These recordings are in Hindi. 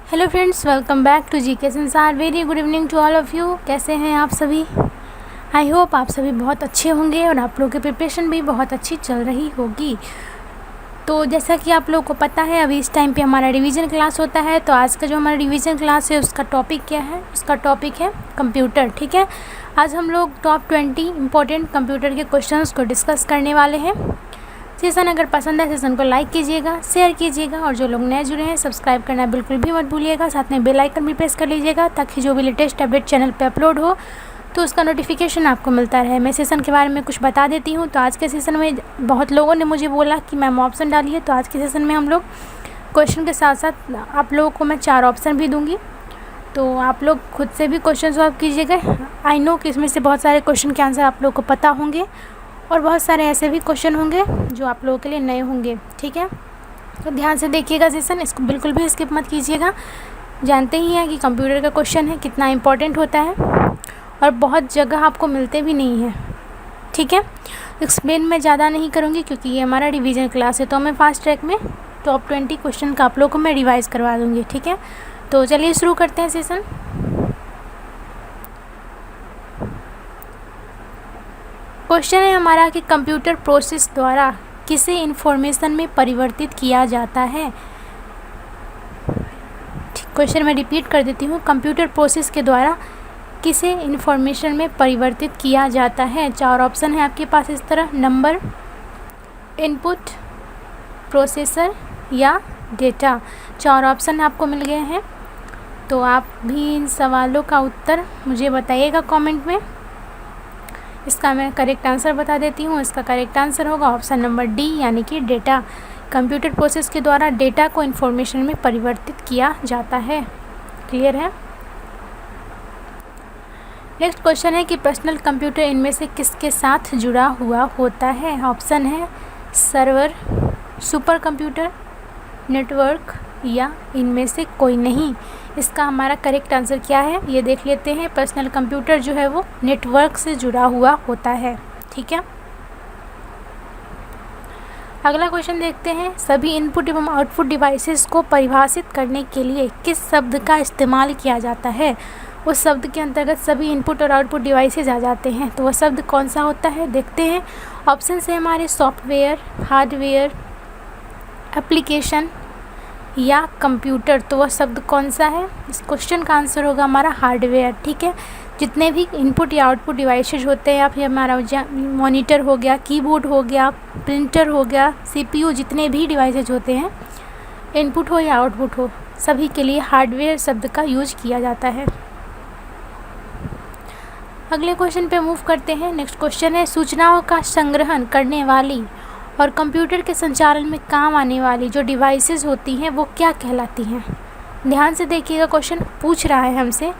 Hello friends, welcome back to GK Sansar. Very good evening to all of you. कैसे हैं आप सभी? आई होप आप सभी बहुत अच्छे होंगे और आप लोगों की प्रिपरेशन भी बहुत अच्छी चल रही होगी। तो जैसा कि आप लोगों को पता है, अभी इस टाइम पे हमारा रिवीजन क्लास होता है। तो आज का जो हमारा रिवीजन क्लास है उसका टॉपिक क्या है? उसका टॉपिक है कंप्यूटर। ठीक है, आज हम लोग टॉप 20 इम्पोर्टेंट कंप्यूटर के क्वेश्चंस को डिस्कस करने वाले हैं। सेशन अगर पसंद है सेशन को लाइक कीजिएगा, शेयर कीजिएगा और जो लोग नए जुड़े हैं सब्सक्राइब करना बिल्कुल भी मत भूलिएगा। साथ में बेल आइकन भी प्रेस कर लीजिएगा ताकि जो भी लेटेस्ट अपडेट चैनल पे अपलोड हो तो उसका नोटिफिकेशन आपको मिलता रहे। मैं सेशन के बारे में कुछ बता देती हूँ। तो आज के सेशन में बहुत लोगों ने मुझे बोला कि मैम ऑप्शन डालिए, तो आज के सेशन में हम लोग क्वेश्चन के साथ साथ आप लोगों को मैं 4 ऑप्शन भी दूँगी। तो आप लोग खुद से भी क्वेश्चन सॉल्व कीजिएगा। आई नो कि इसमें से बहुत सारे क्वेश्चन के आंसर आप लोगों को पता होंगे और बहुत सारे ऐसे भी क्वेश्चन होंगे जो आप लोगों के लिए नए होंगे। ठीक है, तो ध्यान से देखिएगा सेशन, इसको बिल्कुल भी स्किप मत कीजिएगा। जानते ही हैं कि कंप्यूटर का क्वेश्चन है कितना इम्पोर्टेंट होता है और बहुत जगह आपको मिलते भी नहीं हैं। ठीक है, एक्सप्लेन मैं ज़्यादा नहीं करूँगी क्योंकि ये हमारा रिवीजन क्लास है। तो मैं फास्ट ट्रैक में टॉप 20 क्वेश्चन का आप लोगों को मैं रिवाइज़ करवा दूँगी। ठीक है, तो चलिए शुरू करते हैं सेशन। क्वेश्चन है हमारा कि कंप्यूटर प्रोसेस द्वारा किसे इंफॉर्मेशन में परिवर्तित किया जाता है। क्वेश्चन मैं रिपीट कर देती हूँ, कंप्यूटर प्रोसेस के द्वारा किसे इंफॉर्मेशन में परिवर्तित किया जाता है। 4 ऑप्शन है आपके पास इस तरह, नंबर, इनपुट, प्रोसेसर या डेटा। 4 ऑप्शन आपको मिल गए हैं। तो आप भी इन सवालों का उत्तर मुझे बताइएगा कमेंट में। इसका मैं करेक्ट आंसर बता देती हूँ। इसका करेक्ट आंसर होगा ऑप्शन नंबर डी, यानी कि डेटा। कंप्यूटर प्रोसेस के द्वारा डेटा को इंफॉर्मेशन में परिवर्तित किया जाता है। क्लियर है? नेक्स्ट क्वेश्चन है कि पर्सनल कंप्यूटर इनमें से किसके साथ जुड़ा हुआ होता है। ऑप्शन है सर्वर, सुपर कंप्यूटर, नेटवर्क या इनमें से कोई नहीं। इसका हमारा करेक्ट आंसर क्या है ये देख लेते हैं। पर्सनल कंप्यूटर जो है वो नेटवर्क से जुड़ा हुआ होता है। ठीक है, अगला क्वेश्चन देखते हैं। सभी इनपुट एवं आउटपुट डिवाइसेस को परिभाषित करने के लिए किस शब्द का इस्तेमाल किया जाता है। उस शब्द के अंतर्गत सभी इनपुट और आउटपुट डिवाइसेस आ जाते हैं। तो वह शब्द कौन सा होता है देखते हैं। ऑप्शन से हमारे सॉफ्टवेयर, हार्डवेयर, एप्लीकेशन या कंप्यूटर। तो वह शब्द कौन सा है? इस क्वेश्चन का आंसर होगा हमारा हार्डवेयर। ठीक है, जितने भी इनपुट या आउटपुट डिवाइसेज होते हैं, या फिर हमारा मॉनिटर हो गया, कीबोर्ड हो गया, प्रिंटर हो गया, सीपीयू, जितने भी डिवाइसेज होते हैं, इनपुट हो या आउटपुट हो, सभी के लिए हार्डवेयर शब्द का यूज किया जाता है। अगले क्वेश्चन पे मूव करते हैं। नेक्स्ट क्वेश्चन है सूचनाओं का संग्रहण करने वाली और कंप्यूटर के संचालन में काम आने वाली जो डिवाइसेस होती हैं वो क्या कहलाती हैं। ध्यान से देखिएगा, क्वेश्चन पूछ रहा है हमसे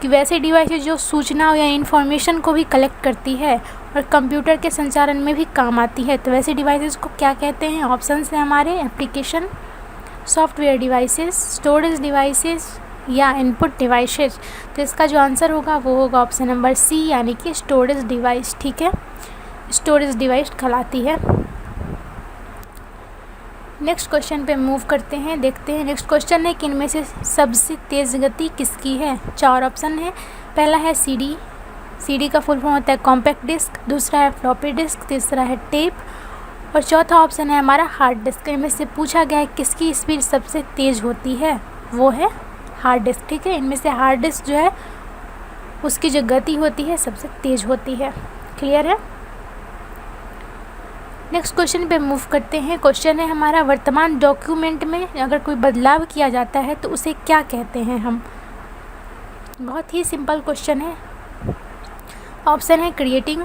कि वैसे डिवाइसेस जो सूचना या इन्फॉर्मेशन को भी कलेक्ट करती है और कंप्यूटर के संचालन में भी काम आती है, तो वैसे डिवाइसेस को क्या कहते हैं। ऑप्शन है हमारे application, software devices, storage devices या इनपुट डिवाइसेस। तो इसका जो आंसर होगा वो होगा ऑप्शन नंबर सी, यानी कि स्टोरेज डिवाइस। ठीक है, स्टोरेज डिवाइस कहलाती है। नेक्स्ट क्वेश्चन पे मूव करते हैं, देखते हैं। नेक्स्ट क्वेश्चन है कि इनमें से सबसे तेज़ गति किसकी है। 4 ऑप्शन है। पहला है सीडी, सीडी का फुल फॉर्म होता है कॉम्पैक्ट डिस्क। दूसरा है फ्लॉपी डिस्क, तीसरा है टेप और चौथा ऑप्शन है हमारा हार्ड डिस्क। इनमें से पूछा गया है किसकी स्पीड सबसे तेज़ होती है, वो है हार्ड डिस्क। ठीक है, इनमें से हार्ड डिस्क जो है उसकी जो गति होती है सबसे तेज़ होती है। क्लियर है? नेक्स्ट क्वेश्चन पे मूव करते हैं। क्वेश्चन है हमारा वर्तमान डॉक्यूमेंट में अगर कोई बदलाव किया जाता है तो उसे क्या कहते हैं हम। बहुत ही सिंपल क्वेश्चन है। ऑप्शन है क्रिएटिंग,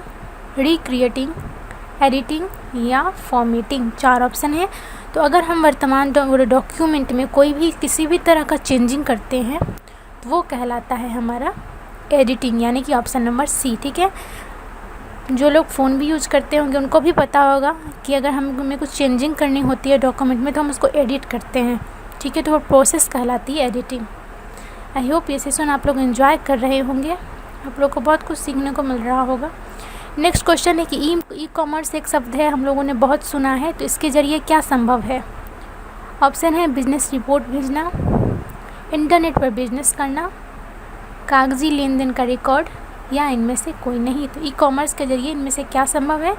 रिक्रिएटिंग, एडिटिंग या फॉर्मेटिंग। 4 ऑप्शन है। तो अगर हम वर्तमान डॉक्यूमेंट में कोई भी किसी भी तरह का चेंजिंग करते हैं तो वो कहलाता है हमारा एडिटिंग, यानी कि ऑप्शन नंबर सी। ठीक है, जो लोग फ़ोन भी यूज़ करते होंगे उनको भी पता होगा कि अगर हमें कुछ चेंजिंग करनी होती है डॉक्यूमेंट में तो हम उसको एडिट करते हैं। ठीक है, तो वो प्रोसेस कहलाती है एडिटिंग। आई होप ये सेशन आप लोग एंजॉय कर रहे होंगे, आप लोग को बहुत कुछ सीखने को मिल रहा होगा। नेक्स्ट क्वेश्चन है कि ई कॉमर्स एक शब्द है, हम लोगों ने बहुत सुना है, तो इसके ज़रिए क्या संभव है। ऑप्शन है बिजनेस रिपोर्ट भेजना, इंटरनेट पर बिजनेस करना, कागजी लेन देन का रिकॉर्ड, या इनमें से कोई नहीं। तो ई कॉमर्स के जरिए इनमें से क्या संभव है?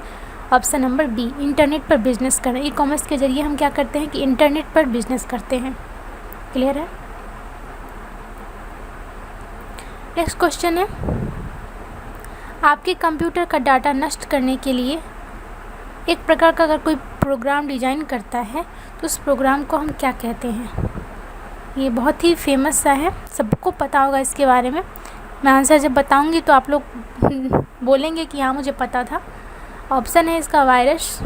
ऑप्शन नंबर बी, इंटरनेट पर बिजनेस करना। ई कॉमर्स के जरिए हम क्या करते हैं कि इंटरनेट पर बिजनेस करते हैं। क्लियर है? नेक्स्ट क्वेश्चन है, आपके कंप्यूटर का डाटा नष्ट करने के लिए एक प्रकार का अगर कोई प्रोग्राम डिजाइन करता है तो उस प्रोग्राम को हम क्या कहते हैं? ये बहुत ही फेमस सा है, सबको पता होगा इसके बारे में। मैं आंसर जब बताऊंगी तो आप लोग बोलेंगे कि हाँ मुझे पता था। ऑप्शन है इसका वायरस,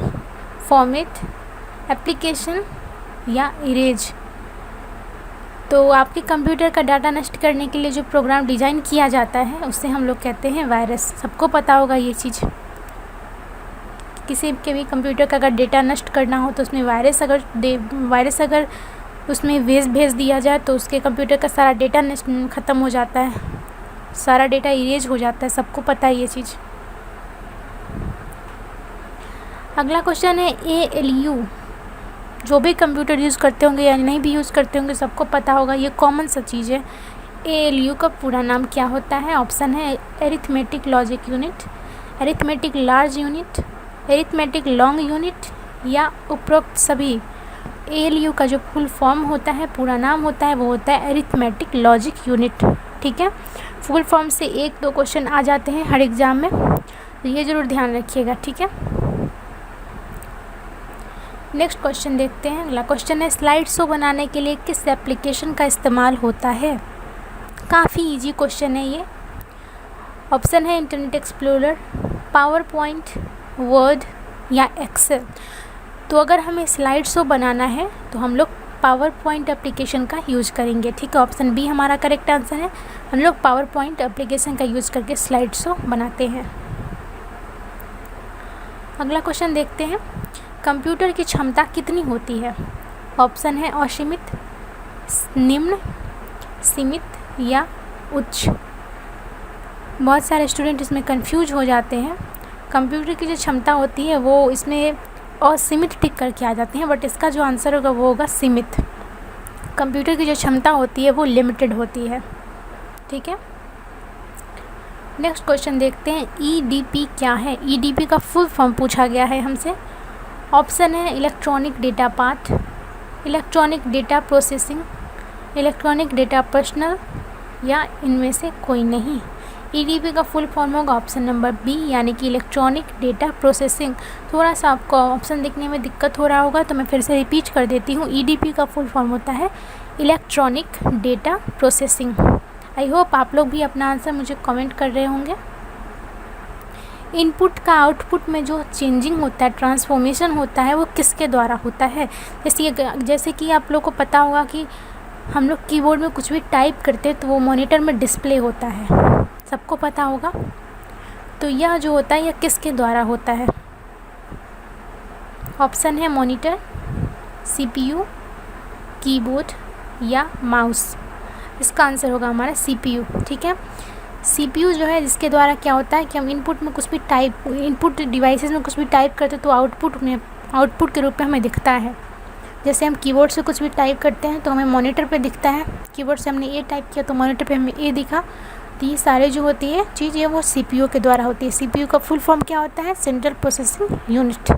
फॉर्मेट, एप्लीकेशन या इरेज। तो आपके कंप्यूटर का डाटा नष्ट करने के लिए जो प्रोग्राम डिज़ाइन किया जाता है उससे हम लोग कहते हैं वायरस। सबको पता होगा ये चीज़। किसी के भी कंप्यूटर का अगर डेटा नष्ट करना हो तो उसमें वायरस अगर उसमें भेज दिया जाए तो उसके कंप्यूटर का सारा डेटा ख़त्म हो जाता है, सारा डेटा इरेज हो जाता है। सबको पता है ये चीज़। अगला क्वेश्चन है ALU। जो भी कंप्यूटर यूज़ करते होंगे या नहीं भी यूज़ करते होंगे सबको पता होगा, ये कॉमन सा चीज़ है। ALU का पूरा नाम क्या होता है? ऑप्शन है arithmetic logic unit, arithmetic large unit, arithmetic long unit या उपरोक्त सभी। ALU का जो फुल फॉर्म होता है, पूरा नाम होता है, वो होता है एरिथमेटिक लॉजिक यूनिट। ठीक है, फुल फॉर्म से 1-2 क्वेश्चन आ जाते हैं हर एग्ज़ाम में, तो ये ज़रूर ध्यान रखिएगा। ठीक है, नेक्स्ट क्वेश्चन देखते हैं। अगला क्वेश्चन है, स्लाइड शो बनाने के लिए किस एप्लीकेशन का इस्तेमाल होता है? काफ़ी इजी क्वेश्चन है ये। ऑप्शन है internet explorer, power point, word या एक्सेल। तो अगर हमें स्लाइड शो बनाना है तो हम लोग पावर पॉइंट एप्लीकेशन का यूज़ करेंगे। ठीक है, ऑप्शन बी हमारा करेक्ट आंसर है। हम लोग पावर पॉइंट एप्लीकेशन का यूज़ करके स्लाइड शो बनाते हैं। अगला क्वेश्चन देखते हैं, कंप्यूटर की क्षमता कितनी होती है? ऑप्शन है असीमित, निम्न, सीमित या उच्च। बहुत सारे स्टूडेंट इसमें कंफ्यूज हो जाते हैं। कंप्यूटर की जो क्षमता होती है वो इसमें असीमित टिक करके आ जाते हैं, बट इसका जो आंसर होगा वो होगा सीमित। कंप्यूटर की जो क्षमता होती है वो लिमिटेड होती है। ठीक है, नेक्स्ट क्वेश्चन देखते हैं, EDP क्या है? EDP का फुल फॉर्म पूछा गया है हमसे। ऑप्शन है electronic data path, electronic data processing, electronic data personal या इनमें से कोई नहीं। EDP का फुल फॉर्म होगा ऑप्शन नंबर बी, यानी कि इलेक्ट्रॉनिक डेटा प्रोसेसिंग। थोड़ा सा आपको ऑप्शन देखने में दिक्कत हो रहा होगा तो मैं फिर से रिपीट कर देती हूँ। EDP का फुल फॉर्म होता है electronic data processing. I hope आप लोग भी अपना आंसर मुझे कमेंट कर रहे होंगे। इनपुट का आउटपुट में जो चेंजिंग होता है, ट्रांसफॉर्मेशन होता है, वो किसके द्वारा होता है? जैसे कि आप लोग को पता होगा कि हम लोग कीबोर्ड में कुछ भी टाइप करते हैं तो वो मॉनिटर में डिस्प्ले होता है, सबको पता होगा। तो यह जो होता है यह किसके द्वारा होता है? ऑप्शन है मॉनिटर, CPU, कीबोर्ड या माउस। इसका आंसर होगा हमारा CPU। ठीक है, CPU जो है जिसके द्वारा क्या होता है कि हम इनपुट डिवाइसेस में कुछ भी टाइप करते तो आउटपुट के रूप में हमें दिखता है। जैसे हम कीबोर्ड से कुछ भी टाइप करते हैं तो हमें मॉनिटर पे दिखता है। कीबोर्ड से हमने ए टाइप किया तो मॉनिटर पे हमें ए दिखा। तो ये सारे जो होती है चीज़ ये वो CPU के द्वारा होती है। CPU का फुल फॉर्म क्या होता है? Central processing unit.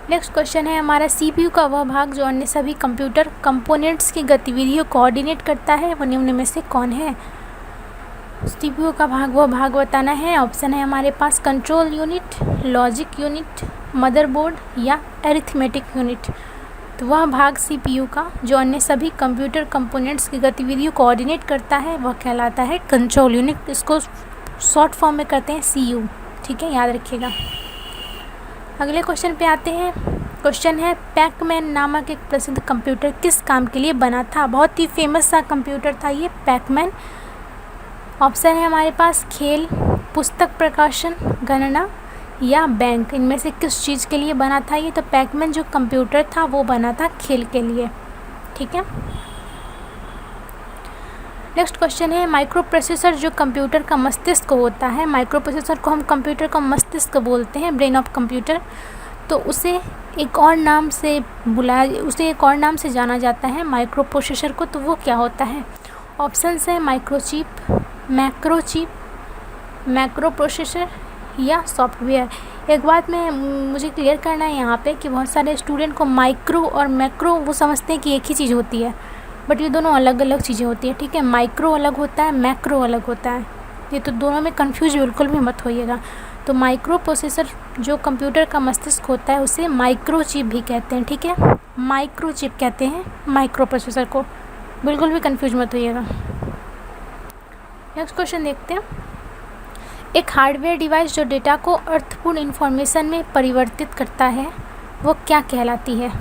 Next question है हमारा, CPU का वह भाग जो अन्य सभी कंप्यूटर कंपोनेंट्स की गतिविधियों को कोऑर्डिनेट करता है, वो निम्न में से कौन है? CPU का वह भाग बताना है। ऑप्शन है हमारे पास control unit, logic unit, motherboard या अरिथमेटिक यूनिट। तो वह भाग CPU का जो अन्य सभी कंप्यूटर कंपोनेंट्स की गतिविधियों को कोऑर्डिनेट करता है वह कहलाता है कंट्रोल यूनिट। इसको शॉर्ट फॉर्म में करते हैं CU। ठीक है, याद रखिएगा। अगले क्वेश्चन पे आते हैं। क्वेश्चन है, पैकमैन नामक एक प्रसिद्ध कंप्यूटर किस काम के लिए बना था? बहुत ही फेमस सा कंप्यूटर था ये पैकमैन। ऑप्शन है हमारे पास खेल, पुस्तक प्रकाशन, गणना या बैंक। इनमें से किस चीज़ के लिए बना था ये? तो पैकमैन जो कंप्यूटर था वो बना था खेल के लिए। ठीक है, नेक्स्ट क्वेश्चन है, माइक्रो प्रोसेसर जो कंप्यूटर का मस्तिष्क होता है, माइक्रो प्रोसेसर को हम कंप्यूटर का मस्तिष्क बोलते हैं, ब्रेन ऑफ कंप्यूटर। तो उसे एक और नाम से जाना जाता है माइक्रो प्रोसेसर को। तो वो क्या होता है? ऑप्शंस है माइक्रोचिप, मैक्रोचिप, मैक्रो प्रोसेसर या सॉफ्टवेयर। एक बात मुझे क्लियर करना है यहाँ पे कि बहुत सारे स्टूडेंट को माइक्रो और मैक्रो वो समझते हैं कि एक ही चीज़ होती है, बट ये दोनों अलग अलग चीज़ें होती हैं, ठीक है। माइक्रो अलग होता है, मैक्रो अलग होता है, ये तो दोनों में कंफ्यूज बिल्कुल भी मत होइएगा। तो माइक्रो प्रोसेसर जो कंप्यूटर का मस्तिष्क होता है उसे माइक्रोचिप भी कहते हैं, ठीक है। माइक्रोचिप कहते हैं माइक्रो प्रोसेसर को, बिल्कुल भी कंफ्यूज मत होइएगा। नेक्स्ट क्वेश्चन देखते हैं। एक हार्डवेयर डिवाइस जो डेटा को अर्थपूर्ण इन्फॉर्मेशन में परिवर्तित करता है वो क्या कहलाती है?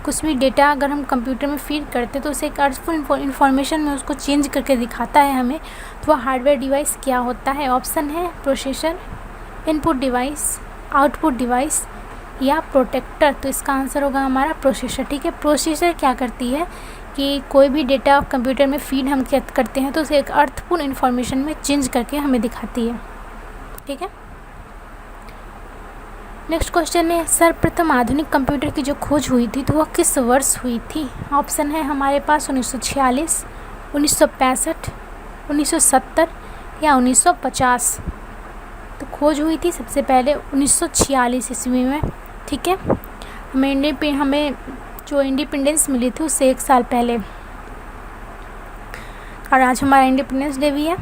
कुछ भी डेटा अगर हम कंप्यूटर में फीड करते हैं तो उसे एक अर्थफुल इन्फॉर्मेशन में उसको चेंज करके दिखाता है हमें, तो वह हार्डवेयर डिवाइस क्या होता है? ऑप्शन है processor, input device, output device या प्रोटेक्टर। तो इसका आंसर होगा हमारा प्रोसेसर, ठीक है। प्रोसेसर क्या करती है कि कोई भी डेटा कंप्यूटर में फीड हम करते हैं तो उसे एक अर्थपूर्ण इन्फॉर्मेशन में चेंज करके हमें दिखाती है, ठीक है। नेक्स्ट क्वेश्चन है, सर्वप्रथम आधुनिक कंप्यूटर की जो खोज हुई थी तो वह किस वर्ष हुई थी? ऑप्शन है हमारे पास 1946, 1965, 1970 या 1950। तो खोज हुई थी सबसे पहले 1946 ईस्वी में, ठीक है। हमें जो इंडिपेंडेंस मिली थी उससे 1 साल पहले, और आज हमारा इंडिपेंडेंस डे भी है।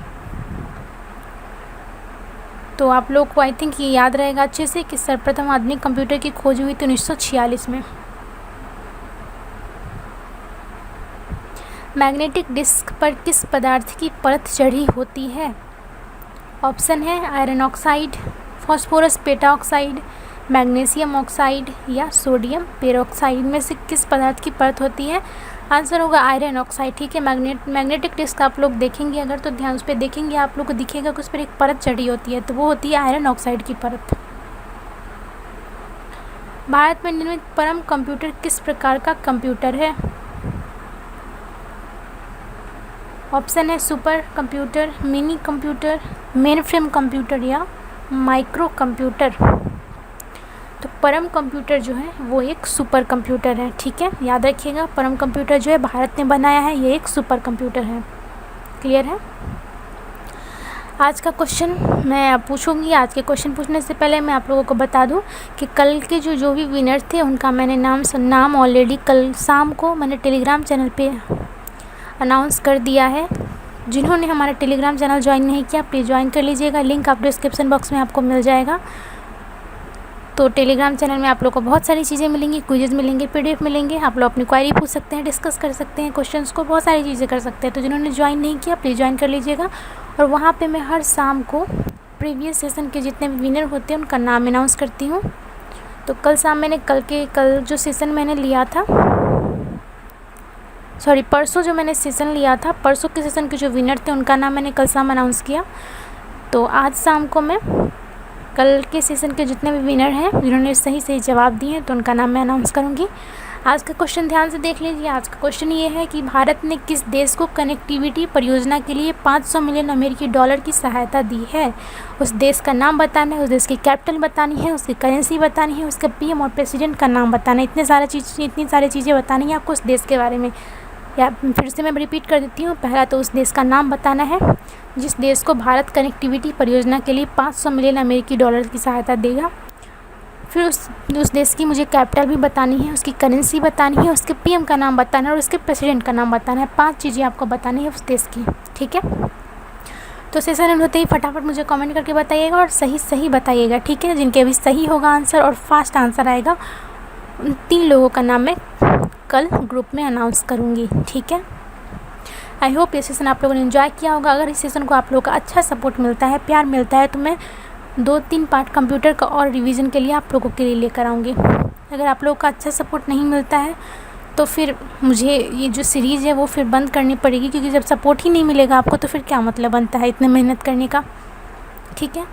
तो आप लोग को आई थिंक ये याद रहेगा अच्छे से कि सर्वप्रथम आधुनिक कंप्यूटर की खोज हुई थी 1946 में। मैग्नेटिक डिस्क पर किस पदार्थ की परत चढ़ी होती है? ऑप्शन है iron oxide, phosphorus pentoxide, magnesium oxide या सोडियम पेरोक्साइड में से किस पदार्थ की परत होती है? आंसर होगा आयरन ऑक्साइड, ठीक है। मैग्नेटिक डिस्क आप लोग देखेंगे अगर तो ध्यान उस पर देखेंगे, आप लोग को दिखेगा कि उस पर एक परत चढ़ी होती है, तो वो होती है आयरन ऑक्साइड की परत। भारत में निर्मित परम कंप्यूटर किस प्रकार का कंप्यूटर है? ऑप्शन है super computer, mini computer, main frame computer या माइक्रो कंप्यूटर। तो परम कंप्यूटर जो है वो एक सुपर कंप्यूटर है, ठीक है। याद रखिएगा, परम कंप्यूटर जो है भारत ने बनाया है, ये एक सुपर कंप्यूटर है। क्लियर है? आज का क्वेश्चन मैं पूछूंगी। आज के क्वेश्चन पूछने से पहले मैं आप लोगों को बता दूं कि कल के जो भी विनर थे उनका मैंने नाम ऑलरेडी कल शाम को मैंने टेलीग्राम चैनल पे अनाउंस कर दिया है। जिन्होंने हमारा टेलीग्राम चैनल ज्वाइन नहीं किया प्लीज़ ज्वाइन कर लीजिएगा, लिंक आप डिस्क्रिप्शन बॉक्स में आपको मिल जाएगा। तो टेलीग्राम चैनल में आप लोग को बहुत सारी चीज़ें मिलेंगी, क्विज़ मिलेंगे, पीडीएफ मिलेंगे, आप लोग अपनी क्वारी पूछ सकते हैं, डिस्कस कर सकते हैं, क्वेश्चंस को बहुत सारी चीज़ें कर सकते हैं। तो जिन्होंने ज्वाइन नहीं किया प्लीज़ ज्वाइन कर लीजिएगा। और वहाँ पे मैं हर शाम को प्रीवियस सेशन के जितने भी विनर होते हैं उनका नाम अनाउंस करती हूँ। तो कल शाम मैंने कल जो सेशन मैंने लिया था, परसों जो मैंने सेशन लिया था, परसों के सेशन के जो विनर थे उनका नाम मैंने कल शाम अनाउंस किया। तो आज शाम को मैं कल के सेशन के जितने भी विनर हैं जिन्होंने सही जवाब दिए हैं तो उनका नाम मैं अनाउंस करूँगी। आज का क्वेश्चन ध्यान से देख लीजिए। आज का क्वेश्चन ये है कि भारत ने किस देश को कनेक्टिविटी परियोजना के लिए 500 मिलियन अमेरिकी डॉलर की सहायता दी है? उस देश का नाम बताना है, उस देश की कैपिटल बतानी है, उसकी करेंसी बतानी है, उसका पीएम और प्रेसिडेंट का नाम बताना है। इतनी सारी चीज़ें बतानी है आपको उस देश के बारे में। या फिर से मैं रिपीट कर देती हूँ। पहला तो उस देश का नाम बताना है जिस देश को भारत कनेक्टिविटी परियोजना के लिए 500 मिलियन अमेरिकी डॉलर की सहायता देगा। फिर उस देश की मुझे कैपिटल भी बतानी है, उसकी करेंसी बतानी है, उसके पीएम का नाम बताना है और उसके प्रेसिडेंट का नाम बताना है। 5 चीज़ें आपको बतानी है उस देश की, ठीक है। तो सेशन एंड होते ही फटाफट मुझे कमेंट करके बताइएगा और सही बताइएगा, ठीक है। जिनके भी सही होगा आंसर और फास्ट आंसर आएगा उन 3 लोगों का नाम मैं कल ग्रुप में अनाउंस करूँगी, ठीक है। आई होप ये सेशन आप लोगों ने एंजॉय किया होगा। अगर इस सेशन को आप लोगों का अच्छा सपोर्ट मिलता है, प्यार मिलता है, तो मैं 2-3 पार्ट कंप्यूटर का और रिवीजन के लिए आप लोगों के लिए लेकर आऊँगी। अगर आप लोगों का अच्छा सपोर्ट नहीं मिलता है तो फिर मुझे ये जो सीरीज़ है वो फिर बंद करनी पड़ेगी, क्योंकि जब सपोर्ट ही नहीं मिलेगा आपको तो फिर क्या मतलब बनता है इतने मेहनत करने का, ठीक है।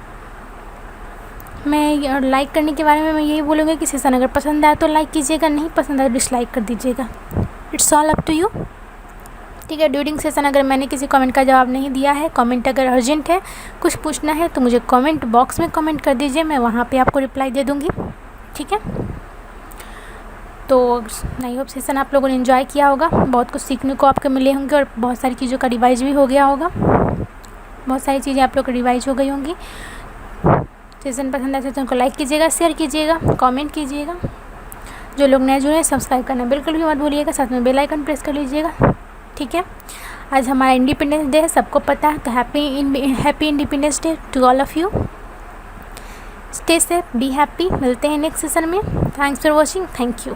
मैं लाइक करने के बारे में मैं यही बोलूँगी कि सेशन अगर पसंद आए तो लाइक कीजिएगा, नहीं पसंद आए डिसलाइक कर दीजिएगा। It's all up to you, ठीक है। ड्यूरिंग सेशन अगर मैंने किसी कमेंट का जवाब नहीं दिया है, कमेंट अगर अर्जेंट है, कुछ पूछना है तो मुझे कमेंट बॉक्स में कमेंट कर दीजिए, मैं वहाँ पे आपको रिप्लाई दे दूँगी, ठीक है। तो आई होप सेशन आप लोगों ने एंजॉय किया होगा, बहुत कुछ सीखने को आपके मिले होंगे और बहुत सारी चीज़ों का रिवाइज भी हो गया होगा, बहुत सारी चीज़ें आप लोग को रिवाइज हो गई होंगी। सेशन पसंद आए तो उनको लाइक कीजिएगा, शेयर कीजिएगा, कमेंट कीजिएगा। जो लोग नए जुड़े हैं सब्सक्राइब करना बिल्कुल भी मत भूलिएगा, साथ में बेल आइकन प्रेस कर लीजिएगा, ठीक है। आज हमारा इंडिपेंडेंस डे है, सबको पता है, तो happy independence day to all of you. Stay safe, be happy. मिलते हैं नेक्स्ट सेशन में। Thanks for watching, thank you.